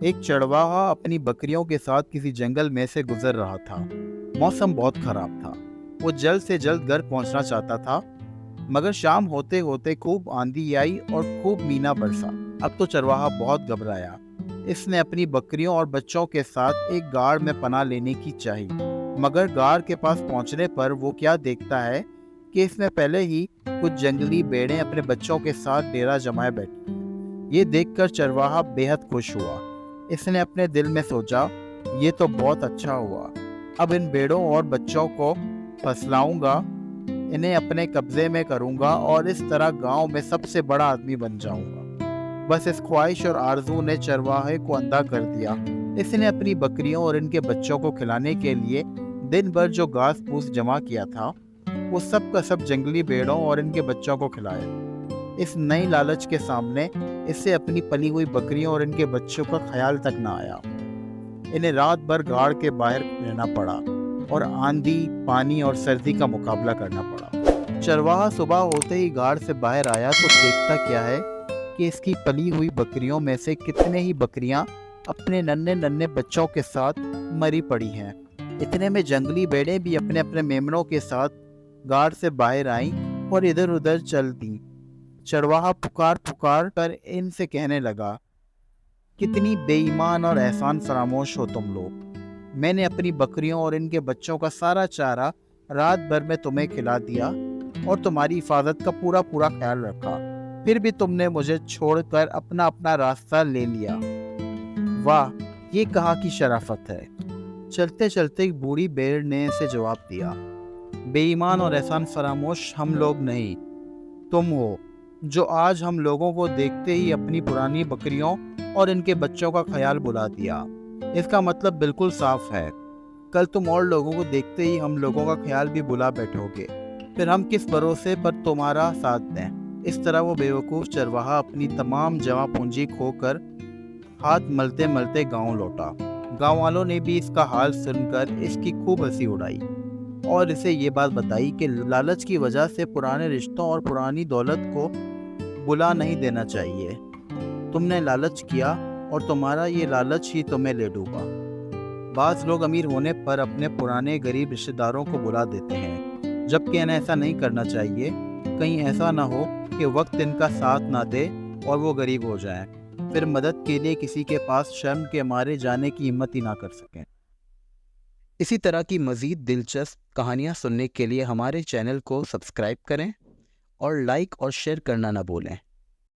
एक चरवाहा अपनी बकरियों के साथ किसी जंगल में से गुजर रहा था। मौसम बहुत खराब था। वो जल्द से जल्द घर पहुंचना चाहता था, मगर शाम होते होते खूब आंधी आई और खूब मीना बरसा। अब तो चरवाहा बहुत घबराया। इसने अपनी बकरियों और बच्चों के साथ एक गाड़ में पनाह लेने की चाही, मगर गाड़ के पास पहुंचने पर वो क्या देखता है कि इसमें पहले ही कुछ जंगली भेड़ें अपने बच्चों के साथ डेरा जमाए बैठी। ये देखकर चरवाहा बेहद खुश हुआ। इसने अपने दिल में सोचा, ये तो बहुत अच्छा हुआ। अब इन भेड़ों और बच्चों को फसलाऊंगा, इन्हें अपने कब्जे में करूंगा और इस तरह गांव में सबसे बड़ा आदमी बन जाऊंगा। बस इस ख्वाहिश और आरजू ने चरवाहे को अंधा कर दिया। इसने अपनी बकरियों और इनके बच्चों को खिलाने के लिए दिन भर जो घास फूस जमा किया था, वो सब का सब जंगली भेड़ों और इनके बच्चों को खिलाया। इस नई लालच के सामने इससे अपनी पली हुई बकरियों और इनके बच्चों का ख्याल तक न आया। इन्हें रात भर गाड़ के बाहर रहना पड़ा और आंधी, पानी और सर्दी का मुकाबला करना पड़ा। चरवाहा सुबह होते ही गाड़ से बाहर आया तो देखता क्या है कि इसकी पली हुई बकरियों में से कितने ही बकरियां अपने नन्हे नन्हे बच्चों के साथ मरी पड़ी हैं। इतने में जंगली भेड़ें भी अपने अपने मेमनों के साथ गाड़ से बाहर आईं और इधर उधर चल दी। चरवाहा पुकार पुकार कर इनसे कहने लगा, कितनी बेईमान और एहसान फरामोश हो तुम लोग। मैंने अपनी बकरियों और इनके बच्चों का सारा चारा रात भर में तुम्हें खिला दिया और तुम्हारी हिफाजत का पूरा पूरा ख्याल रखा, फिर भी तुमने मुझे छोड़कर अपना अपना रास्ता ले लिया। वाह, ये कहाँ की शराफत है। चलते चलते एक बूढ़ी भेड़ ने इसे जवाब दिया, बेईमान और एहसान फरामोश हम लोग नहीं, तुम हो, जो आज हम लोगों को देखते ही अपनी पुरानी बकरियों और इनके बच्चों का ख्याल भुला दिया। इसका मतलब बिल्कुल साफ है, कल तुम और लोगों को देखते ही हम लोगों का ख्याल भी भुला बैठोगे, फिर हम किस भरोसे पर तुम्हारा साथ दें। इस तरह वो बेवकूफ़ चरवाहा अपनी तमाम जमा पूंजी खोकर हाथ मलते मलते गांव लौटा। गांव वालों ने भी इसका हाल सुनकर इसकी खूब हंसी उड़ाई और इसे ये बात बताई कि लालच की वजह से पुराने रिश्तों और पुरानी दौलत को बुला नहीं देना चाहिए। तुमने लालच किया और तुम्हारा ये लालच ही तुम्हें ले डूबा। बाज़ लोग अमीर होने पर अपने पुराने गरीब रिश्तेदारों को बुला देते हैं, जबकि इन्हें ऐसा नहीं करना चाहिए। कहीं ऐसा ना हो कि वक्त इनका साथ ना दे और वो गरीब हो जाएं, फिर मदद के लिए किसी के पास शर्म के मारे जाने की हिम्मत ही ना कर सकें। इसी तरह की मज़ीद दिलचस्प कहानियाँ सुनने के लिए हमारे चैनल को सब्सक्राइब करें और लाइक और शेयर करना ना भूलें।